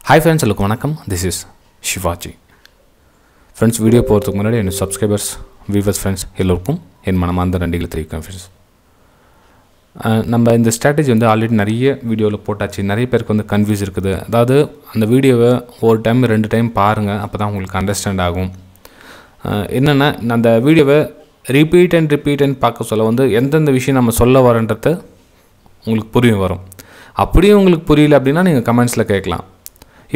Hi friends, hello, vanakkam. This is Shivaji. Friends, video போறதுக்கு முன்னாடி என்ன subscribers, viewers, friends எல்லாருக்கும் என் மனமார்ந்த நன்றிகளை தெரிவிக்கிறேன் friends. நம்ம இந்த ஸ்ட்ராட்டஜி வந்து ஆல்ரெடி நிறைய வீடியோவில் போட்டாச்சு. நிறைய பேருக்கு வந்து கன்ஃபியூஸ் இருக்குது. அதாவது அந்த வீடியோவை ஒரு டைம் 2 டைம் பாருங்கள், அப்போ தான் உங்களுக்கு அண்டர்ஸ்டாண்ட் ஆகும். என்னென்னா அந்த வீடியோவை ரிப்பீட் அண்ட் பார்க்க சொல்ல வந்து எந்தெந்த விஷயம் நம்ம சொல்ல வரன்றத உங்களுக்கு புரியும் வரும். அப்படியே உங்களுக்கு புரியல அப்படின்னா நீங்கள் கமெண்ட்ஸில் கேட்கலாம்.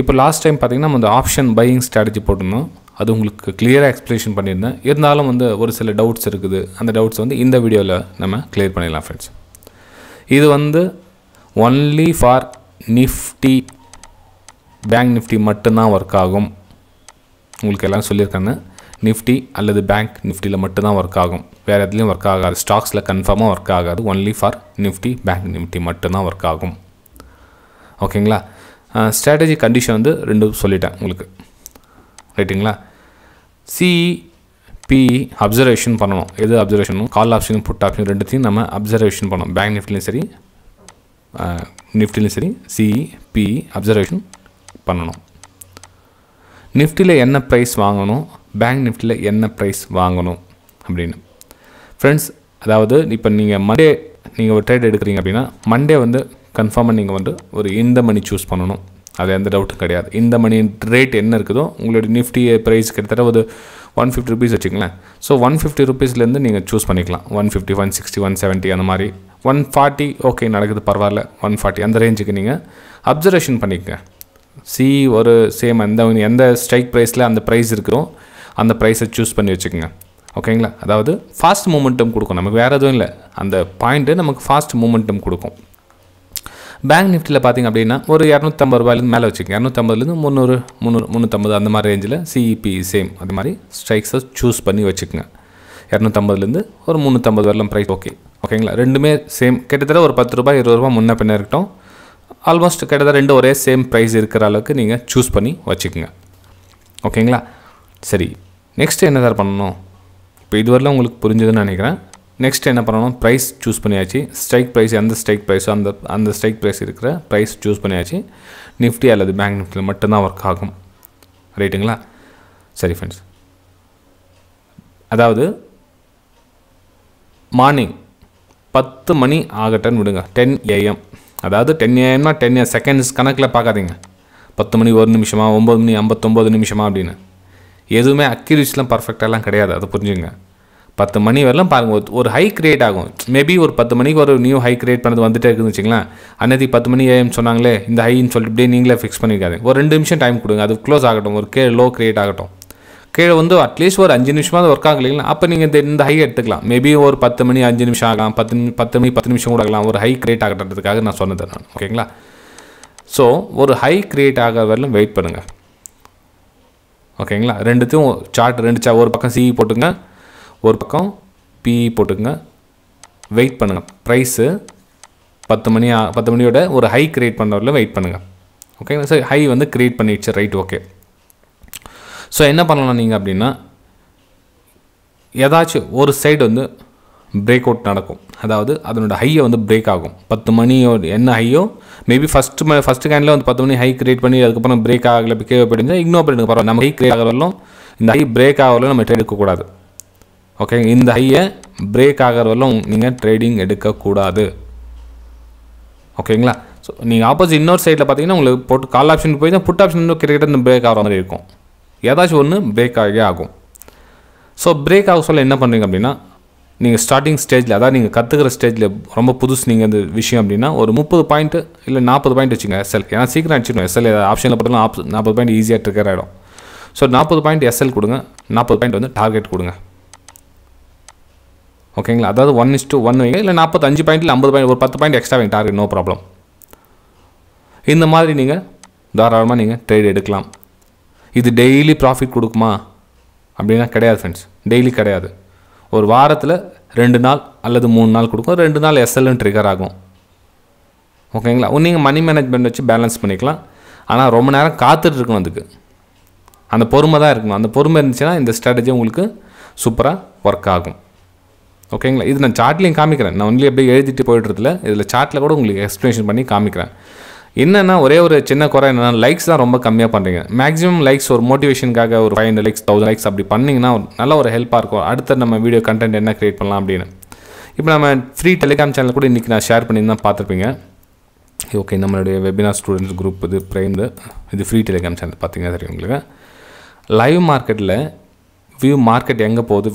இப்போ லாஸ்ட் டைம் பார்த்தீங்கன்னா நம்ம இந்த ஆப்ஷன் பையிங் ஸ்ட்ராட்டஜி போட்டிருந்தோம். அது உங்களுக்கு கிளியராக எக்ஸ்பிளேஷன் பண்ணியிருந்தேன். இருந்தாலும் வந்து ஒரு சில டவுட்ஸ் இருக்குது. அந்த டவுட்ஸ் வந்து இந்த வீடியோவில் நம்ம கிளியர் பண்ணிடலாம் ஃப்ரெண்ட்ஸ். இது வந்து only for Nifty, bank Nifty மட்டும்தான் ஒர்க் ஆகும். உங்களுக்கு எல்லாம் சொல்லியிருக்காங்க. நிஃப்டி அல்லது பேங்க் நிஃப்டியில் மட்டும்தான் ஒர்க் ஆகும். வேறு எதுலேயும் ஒர்க் ஆகாது. ஸ்டாக்ஸில் கன்ஃபார்மாக ஒர்க் ஆகாது. Only for Nifty, bank Nifty மட்டும்தான் ஒர்க் ஆகும். ஓகேங்களா? ஸ்ட்ராட்டஜி கண்டிஷன் வந்து 2 சொல்லிட்டேன் உங்களுக்கு, ரைட்டுங்களா? சிஇபி அப்சர்வேஷன் பண்ணணும். எது அப்சர்வேஷனும்? கால் ஆப்ஷனும் புட் ஆப்ஷன் ரெண்டுத்தையும் நம்ம அப்சர்வேஷன் பண்ணணும். பேங்க் நிஃப்டிலையும் சரி நிஃப்டிலையும் சரி சிஇபி அப்சர்வேஷன் பண்ணணும். நிஃப்டியில் என்ன ப்ரைஸ் வாங்கணும், பேங்க் நிஃப்டியில் என்ன ப்ரைஸ் வாங்கணும் அப்படின்னு ஃப்ரெண்ட்ஸ். அதாவது இப்போ நீங்கள் மண்டே நீங்கள் ஒரு ட்ரேட் எடுக்கிறீங்க அப்படின்னா மண்டே வந்து கன்ஃபார்மாக நீங்கள் வந்து ஒரு இந்த மணி சூஸ் பண்ணணும். அது எந்த டவுட்டும் கிடையாது. இந்த மணி ரேட் என்ன இருக்குதோ உங்களுடைய நிஃப்டி ப்ரைஸ் கிட்டத்தட்ட ஒரு 150 ருபீஸ் வச்சுங்களேன். ஸோ 150 ருபீஸ்லேருந்து நீங்கள் சூஸ் பண்ணிக்கலாம். 150, 160, 170 அந்த மாதிரி. 140 ஓகே நடக்குது, பரவாயில்ல. 140 அந்த ரேஞ்சுக்கு நீங்கள் அப்சர்வேஷன் பண்ணிக்கங்க. ஒரு சேம் எந்த ஸ்ட்ரைக் ப்ரைஸில் அந்த ப்ரைஸ் இருக்கிறோ அந்த ப்ரைஸை சூஸ் பண்ணி வச்சுக்கோங்க. ஓகேங்களா? அதாவது ஃபாஸ்ட் மூமெண்டம் கொடுக்கும். நமக்கு வேறு எதுவும் இல்லை, அந்த பாயிண்ட்டு நமக்கு ஃபாஸ்ட் மூமெண்டம் கொடுக்கும். பேங்க் நிஃப்டியில் பார்த்திங்க அப்படின்னா ஒரு 250 ரூபாயிலேருந்து மேலே வச்சுக்கோங்க. 250லேருந்து 300, 350 அந்த மாதிரி ரேஞ்சில் சிஇபி சேம் அது மாதிரி ஸ்ட்ரைக்ஸை சூஸ் பண்ணி வச்சுக்கோங்க. 250லேருந்து ஒரு 350 வரலாம் ப்ரைஸ். ஓகேங்களா? ரெண்டுமே சேம், கிட்டத்தட்ட ஒரு 10 ரூபாய் 20 ரூபா முன்ன பின்ன இருக்கட்டும். ஆல்மோஸ்ட் கிட்டத்தட்ட 2 ஒரே சேம் ப்ரைஸ் இருக்கிற அளவுக்கு நீங்கள் சூஸ் பண்ணி வச்சுக்கோங்க. ஓகேங்களா? சரி, நெக்ஸ்ட்டு என்ன சார் பண்ணணும்? இப்போ இதுவரையிலும் உங்களுக்கு புரிஞ்சதுன்னு நினைக்கிறேன். நெக்ஸ்ட் என்ன பண்ணணும்? ப்ரைஸ் சூஸ் பண்ணியாச்சு. ஸ்ட்ரைக் ப்ரைஸ் எந்த ஸ்ட்ரைக் ப்ரைஸோ அந்த ஸ்ட்ரைக் ப்ரைஸ் இருக்கிற ப்ரைஸ் சூஸ் பண்ணியாச்சு. நிஃப்டி அல்லது பேங்க் நிஃப்டியில் மட்டும்தான் ஒர்க் ஆகும். ரைட்டுங்களா? சரி ஃப்ரெண்ட்ஸ், அதாவது மார்னிங் 10 மணி ஆகட்டன்னு விடுங்க. 10 AM, அதாவது 10 AM 10 செகண்ட்ஸ் கணக்கில் பார்க்காதீங்க. 10 மணி 1 நிமிஷமா, 9 மணி 59 நிமிஷமா அப்படின்னு எதுவுமே அக்யூரேட்ஸ்லாம் பர்ஃபெக்டாலாம் கிடையாது. அதை புரிஞ்சுங்க. 10 மணி வரலாம் பாருங்கள், ஒரு ஹை கிரியேட் ஆகும். மேபி ஒரு 10 மணிக்கு ஒரு நியூ ஹை கிரியேட் பண்ணது வந்துட்டே இருக்குதுன்னு வச்சுங்களேன். அன்னைக்கு 10 மணி AM சொன்னாங்களே இந்த ஹைன்னு சொல்லிட்டு இப்படியே நீங்களே ஃபிக்ஸ் பண்ணிக்காது. ஒரு 2 நிமிஷம் டைம் கொடுங்க. அது க்ளோஸ் ஆகட்டும், ஒரு லோ கிரியேட் ஆகட்டும். கீழே வந்து அட்லீஸ்ட் ஒரு 5 நிமிஷமாக ஒர்க் ஆகலைங்களா, அப்போ நீங்கள் இந்த ஹை எடுத்துக்கலாம். மேபி ஒரு 10 மணி 5 நிமிஷம் ஆகலாம், 10 மணி 10 நிமிஷம் கூட ஆகலாம். ஒரு ஹை கிரியேட் ஆகட்டுறதுக்காக நான் சொன்னது நான். ஓகேங்களா? ஸோ ஒரு ஹை கிரியேட் ஆக வரலும் வெயிட் பண்ணுங்கள். ஓகேங்களா? ரெண்டுத்தையும் சார்ட் ஒரு பக்கம் சிஇ போட்டுங்க, ஒரு பக்கம் பிஇ போட்டுங்க. வெயிட் பண்ணுங்கள். ப்ரைஸு 10 மணியோட ஒரு ஹை கிரியேட் பண்ணுறவரில் வெயிட் பண்ணுங்கள். ஓகேங்களா? சார் ஹை வந்து கிரியேட் பண்ணிடுச்சு, ரைட், ஓகே. ஸோ என்ன பண்ணலாம் நீங்கள் அப்படின்னா, ஏதாச்சும் ஒரு சைடு வந்து பிரேக் அவுட் நடக்கும். அதாவது அதனோட ஹையை வந்து பிரேக் ஆகும். 10 மணியோ என்ன ஹையோ மேபி ஃபஸ்ட்டு கேண்டில் வந்து 10 மணி ஹை கிரியேட் பண்ணி அதுக்கப்புறம் பிரேக் ஆகலை, கேவ் போயிடுங்க, இக்னோர் பண்ணிடுங்க, பரவாயில்ல. நம்ம ஹை கிரியேட் ஆகிறவரையும் இந்த ஹை பிரேக் ஆகிறவரையும் நம்ம ட்ரேட் எடுக்கக்கூடாது. ஓகே, இந்த ஹையை பிரேக் ஆகிறவரையும் நீங்கள் ட்ரேடிங் எடுக்கக்கூடாது. ஓகேங்களா? ஸோ நீங்கள் ஆப்போசிட் இன்னொரு சைடில் பார்த்தீங்கன்னா உங்களுக்கு போட்டு கால் ஆப்ஷன் போய் தான் புட் ஆப்ஷன் கிட்டத்தட்ட இந்த பிரேக் ஆகிற மாதிரி இருக்கும். ஏதாச்சும் ஒன்று பிரேக் ஆகவே ஆகும். ஸோ பிரேக் ஆக சொல்ல என்ன பண்ணுறீங்க அப்படின்னா, நீங்கள் ஸ்டார்டிங் ஸ்டேஜில், அதாவது நீங்கள் கற்றுக்கிற ஸ்டேஜில் ரொம்ப புதுசு நீங்கள் இந்த விஷயம் அப்படின்னா ஒரு 30 பாயிண்ட்டு இல்லை 40 பாயிண்ட் வச்சுங்க எஸ்எல். ஏன்னா சீக்கிரம் அடிச்சிடணும். எஸ்எல் ஆப்ஷனில் போட்டாலும் 40 பாயிண்ட் ஈஸியாக ட்ரிக்கர் ஆகிடும். ஸோ 40 பாயிண்ட் எஸ்எல் கொடுங்க, 40 பாயிண்ட் வந்து டார்கெட் கொடுங்க. ஓகேங்களா? அதாவது 1:1 வைங்க, இல்லை 45 பாயிண்ட் இல்லை 50 பாயிண்ட், ஒரு 10 பாயிண்ட் எக்ஸ்ட்ரா வைங்க டார்கெட், நோ ப்ராப்ளம். இந்த மாதிரி நீங்கள் தாராளமாக நீங்கள் ட்ரேட் எடுக்கலாம். இது டெய்லி ப்ராஃபிட் கொடுக்குமா அப்படின்னா கிடையாது ஃப்ரெண்ட்ஸ், டெய்லி கிடையாது. ஒரு வாரத்தில் 2 நாள் அல்லது 3 நாள் கொடுக்கும். 2 நாள் எஸ்எல்னு ட்ரிகர் ஆகும். ஓகேங்களா? நீங்கள் மணி மேனேஜ்மெண்ட் வச்சு பேலன்ஸ் பண்ணிக்கலாம். ஆனால் ரொம்ப நேரம் காத்துட்டு இருக்கணும். அதுக்கு அந்த பொறுமை தான் இருக்கணும். அந்த பொறுமை இருந்துச்சுன்னா இந்த ஸ்ட்ராட்டஜி உங்களுக்கு சூப்பராக ஒர்க் ஆகும். ஓகேங்களா? இது நான் சார்ட்லேயும் காமிக்கிறேன். நான் ஒன்லி அப்படியே எழுதிட்டு போய்ட்டுறதுல இதில் சார்ட்டில் கூட உங்களுக்கு எக்ஸ்ப்ளனேஷன் பண்ணி காமிக்கிறேன். என்னன்னா ஒரே ஒரு சின்ன குறை என்னன்னா லைக்ஸ் தான் ரொம்ப கம்மியாக பண்ணுறீங்க. மேக்ஸிமம் லைக்ஸ் ஒரு மோட்டிவேஷனுக்காக ஒரு 500 லைக்ஸ் 1000 லைக்ஸ் அப்படி பண்ணிங்கன்னா நல்ல ஒரு ஹெல்ப்பாக இருக்கும். அடுத்த நம்ம வீடியோ கண்டென்ட் என்ன க்ரியேட் பண்ணலாம் அப்படின்னு. இப்போ நம்ம ஃப்ரீ டெலிகிராம் சேனல் கூட இன்றைக்கி நான் ஷேர் பண்ணி தான் பார்த்துருப்பீங்க. ஓகே, நம்மளுடைய வெபினார் ஸ்டூடெண்ட்ஸ் குரூப் இது பிரைம் இது ஃப்ரீ டெலிகிராம் சேனல் பார்த்தீங்கன்னா தெரியும் உங்களுக்கு. லைவ் மார்க்கெட்டில் வியூ மார்க்கெட் எங்கே போகுது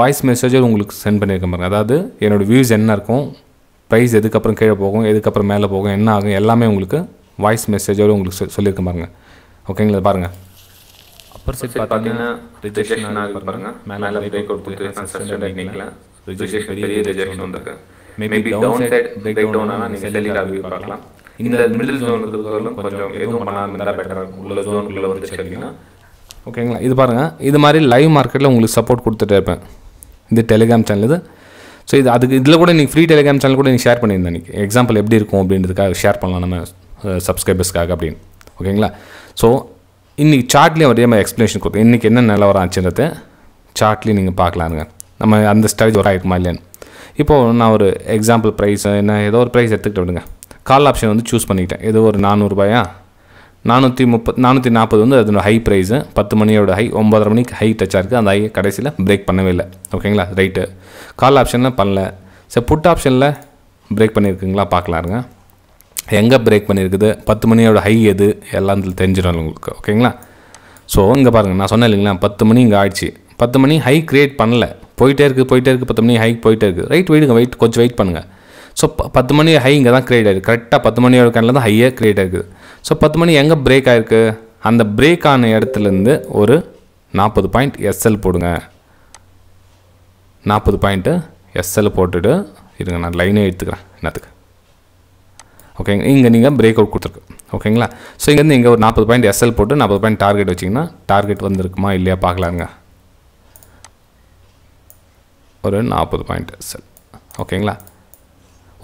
வாய்ஸ் மெசேஜர் உங்களுக்கு சென்ட் பண்ணியிருக்க பாருங்க. அதாவது என்னோடய வியூஸ் என்ன இருக்கும், ப்ரைஸ் எதுக்கப்புறம் கீழே போகும், எதுக்கப்புறம் மேலே போகும், என்ன ஆகும், எல்லாமே உங்களுக்கு வாய்ஸ் மெசேஜோடு உங்களுக்கு சொல்லியிருக்க பாருங்க. ஓகேங்களா, பாருங்கள். அப்பர் சைட் பார்த்தீங்கன்னா ரிஜெக்ஷன் ஆகுது பாருங்கள். மேலே பிரேக் அவுட் போயிட்டு சஸ்டெண்ட் பண்ணிக்கலாம். ரிஜெக்ஷன் பெரிய ரிஜெக்ஷன் வந்திருக்கு. Maybe down side break down ஆனால் நீங்கள் செல்லிங் ஆகி பார்க்கலாம். இந்த மிடில் ஜோன் இருக்கிறதும் கொஞ்சம் எதுவும் பண்ணாமல் இருந்தால் பெட்டராக உள்ள ஜோனுக்குள்ளே வந்து செல்லிங்கன்னா. ஓகேங்களா, இது பாருங்கள். இது மாதிரி லைவ் மார்க்கெட்டில் உங்களுக்கு சப்போர்ட் கொடுத்துட்டே இருப்பேன். இது டெலிகிராம் சேனல் இது. ஸோ இது அதுக்கு இதில் கூட நீங்கள் ஃப்ரீ டெலிகிராம் சேனல் கூட நீங்கள் ஷேர் பண்ணியிருந்தேன். இன்றைக்கி எக்ஸாம்பிள் எப்படி இருக்கும் அப்படின்றதுக்காக ஷேர் பண்ணலாம் நம்ம சப்ஸ்கிரைபர்ஸ்க்காக அப்படின்னு. ஓகேங்களா, ஸோ இன்றைக்கி சார்ட்லேயும் அதே மாதிரி எக்ஸ்ப்ளனேஷன் கொடுத்தேன். இன்றைக்கி என்ன நிலவரம் ஆச்சுன்றது சார்ட்லேயும் நீங்கள் பார்க்கலாருங்க. நம்ம அந்த ஸ்டேஜ் வர ஆயிருக்குமா இல்லையான்னு. இப்போது நான் ஒரு எக்ஸாம்பிள் ப்ரைஸ் என்ன ஏதோ ஒரு ப்ரைஸ் எடுத்துக்கிட்டு விடுங்க. கால் ஆப்ஷன் வந்து சூஸ் பண்ணிக்கிட்டேன். ஏதோ ஒரு 400 ரூபாயா 440 வந்து அதோட ஹை ப்ரைஸு. 10 மணியோட ஹை 9:30 மணிக்கு ஹை டச்சாக இருக்குது. அந்த ஹை கடைசியில் பிரேக் பண்ணவே இல்லை. ஓகேங்களா, ரைட்டு. கால் ஆப்ஷனில் பண்ணல. சரி, புட் ஆப்ஷனில் பிரேக் பண்ணியிருக்குங்களா பார்க்கலாருங்க. எங்கே பிரேக் பண்ணியிருக்குது, 10 மணியோட ஹை எது எல்லாம் தெரிஞ்சிடும் உங்களுக்கு. ஓகேங்களா, ஸோ இங்கே பாருங்கள், நான் சொன்னேன் இல்லைங்களா 10 மணி இங்கே ஆயிடுச்சு. 10 மணி ஹை க்ரியேட் பண்ணல, போயிட்டே இருக்குது 10 மணி ஹை போயிட்டே இருக்குது. ரைட், கொஞ்சம் வெயிட் பண்ணுங்கள். ஸோ 10 மணி ஹை இங்கே தான் க்ரியேட் ஆகிருக்கு. கரெக்டாக 10 மணியோட கேனில் தான் ஹையாக க்ரியேட் ஆகிருக்குது. ஸோ 10 மணி எங்கே பிரேக் ஆகிருக்கு, அந்த பிரேக் ஆன இடத்துலேருந்து ஒரு 40 பாயிண்ட் எஸ்எல் போடுங்க. 40 பாயிண்ட்டு எஸ்எல் போட்டுட்டு இருங்க, நான் லைனே எடுத்துக்கிறேன் என்னத்துக்கு. ஓகேங்க, இங்கே நீங்கள் பிரேக் அவுட் கொடுத்துருக்கு. ஓகேங்களா, ஸோ இங்கேருந்து இங்கே ஒரு 40 பாயிண்ட் எஸ்எல் போட்டு 40 பாயிண்ட் டார்கெட் வச்சிங்கன்னா டார்கெட் வந்துருக்குமா இல்லையா பார்க்கலாங்க. ஒரு 40 பாயிண்ட் எஸ்எல். ஓகேங்களா,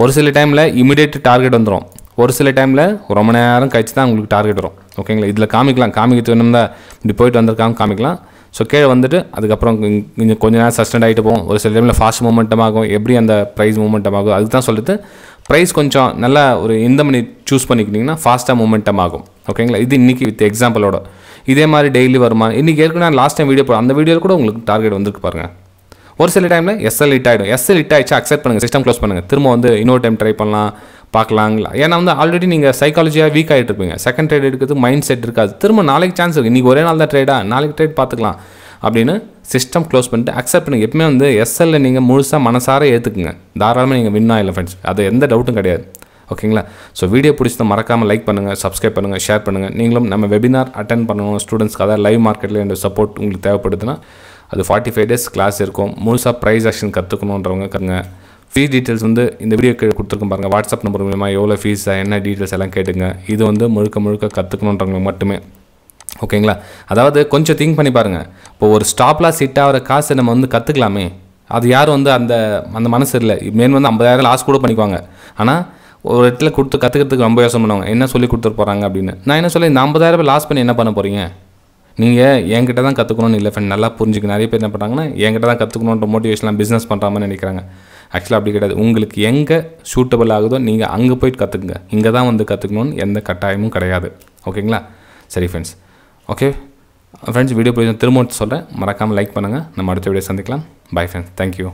ஒரு சில டைமில் இமிடியேட் டார்கெட் வந்துடும். ஒரு சில டைமில் ரொம்ப நேரம் கழிச்சு தான் உங்களுக்கு டார்கெட் வரும். ஓகேங்களா, இதில் காமிக்கிறது வேணும்னா இப்படி போயிட்டு வந்திருக்காங்க காமிக்கலாம். ஸோ கீழே வந்துட்டு அதுக்கப்புறம் கொஞ்சம் நேரம் சஸ்டெண்ட் ஆகிட்டு போகும். ஒரு சில டைமில் ஃபாஸ்ட் மூமெண்டம் ஆகும். எப்படி அந்த ப்ரைஸ் மூமெண்டம் ஆகும் அதுக்கு தான் சொல்லிட்டு ப்ரைஸ் கொஞ்சம் நல்லா ஒரு இந்த மணி சூஸ் பண்ணிக்கிட்டிங்கன்னா ஃபாஸ்ட்டாக மூமெண்டம் ஆகும். ஓகேங்களா, இது இன்றைக்கி வித் எக்ஸாம்பிளோட. இதே மாதிரி டெய்லி வருமா, இன்றைக்கி ஏற்கனவே லாஸ்ட் டைம் வீடியோ அந்த வீடியோவில் கூட உங்களுக்கு டார்கெட் வந்துருக்கு பாருங்கள். ஒரு சில டைமில் எஸ்எல் ஹிட் ஆகிடும். எஸ்எல் ஹிட் ஆகிடுச்சு அக்செப்ட் பண்ணுங்கள், சிஸ்டம் க்ளோஸ் பண்ணுங்கள். திரும்ப வந்து இன்னொரு டைம் ட்ரை பண்ணலாம் பார்க்கலாங்களா. ஏன்னா வந்து ஆல்ரெடி நீங்கள் சைக்காலஜியாக வீக் ஆகிட்டு இருப்பீங்க. செகண்ட் ட்ரேட் எடுக்கிறது மைண்ட் செட் இருக்காது. திரும்ப நாளைக்கு சான்ஸ் இருக்குது. இன்றைக்கி ஒரே நாள் தான் ட்ரேடாக, நாளைக்கு ட்ரேட் பார்த்துக்கலாம் அப்படின்னு சிஸ்டம் க்ளோஸ் பண்ணிட்டு அக்செப்ட் பண்ணுங்கள். எப்பவுமே வந்து எஸ்எல்ல நீங்கள் முழுசாக மனசார ஏற்றுக்குங்க. தாராளமாக நீங்கள் வின் ஆகலாம் ஃப்ரெண்ட்ஸ், அது எந்த டவுட்டும் கிடையாது. ஓகேங்களா, ஸோ வீடியோ பிடிச்சதை மறக்காமல் லைக் பண்ணுங்கள், சப்ஸ்கிரைப் பண்ணுங்கள், ஷேர் பண்ணுங்கள். நீங்களும் நம்ம வெபினார் அட்டென்ட் பண்ணணும் ஸ்டூடெண்ட்ஸ்க்கு, அதாவது லைவ் மார்க்கெட்டில் இந்த சப்போர்ட் உங்களுக்கு தேவைப்படுதுன்னா அது 45 days கிளாஸ் இருக்கும். முழுசாக ப்ரைஸ் ஆக்ஷன் கற்றுக்கணுன்றவங்க கருங்க. ஃபீஸ் டீட்டெயில்ஸ் வந்து இந்த வீடியோ கொடுத்துருக்கோம் பாருங்கள். வாட்ஸ்அப் நம்பர் மூலமா எவ்வளோ ஃபீஸ் என்ன டீட்டெயில்ஸ் எல்லாம் கேட்டுங்க. இது வந்து முழுக்க கற்றுக்கணுன்றவங்க மட்டுமே. ஓகேங்களா, அதாவது கொஞ்சம் திங்க் பண்ணி பாருங்கள். இப்போ ஒரு ஸ்டாப்லாம் சிட் ஆகிற காசை நம்ம வந்து கற்றுக்கலாமே, அது யாரும் வந்து அந்த மனசு இல்லை. மேன் வந்து 50,000 லாஸ் கூட பண்ணிக்குவாங்க. ஆனால் ஒரு இடத்துல கற்றுக்கிறதுக்கு ரொம்ப யோசனை பண்ணுவாங்க, என்ன சொல்லி கொடுத்துட்டு போகிறாங்க அப்படின்னு. நான் என்ன சொல்ல, இந்த 50,000 லாஸ் பண்ணி என்ன பண்ண போகிறீங்க? நீங்கள் என்கிட்ட தான் கற்றுக்கணும்னு இல்லை ஃப்ரெண்ட், நல்லா புரிஞ்சுக்க. நிறைய பேர் என்ன பண்ணுறாங்கன்னா என்கிட்ட தான் கற்றுக்கணுன்ற மோட்டிவேஷன்லாம் பிஸ்னஸ் பண்ணுற மாதிரி நினைக்கிறாங்க. ஆக்சுவலாக அப்படி கிடையாது. உங்களுக்கு எங்கே சூட்டபிள் ஆகுதோ நீங்கள் அங்கே போய்ட்டு கற்றுக்குங்க. இங்கே தான் வந்து கற்றுக்கணும்னு எந்த கட்டாயமும் கிடையாது. ஓகேங்களா, சரி ஃப்ரெண்ட்ஸ். ஓகே ஃப்ரெண்ட்ஸ், வீடியோ பிடிச்ச திரும்ப சொல்கிறேன், மறக்காமல் லைக் பண்ணுங்கள். நம்ம அடுத்த வீடியோ சந்திக்கலாம். Bye friends, thank you.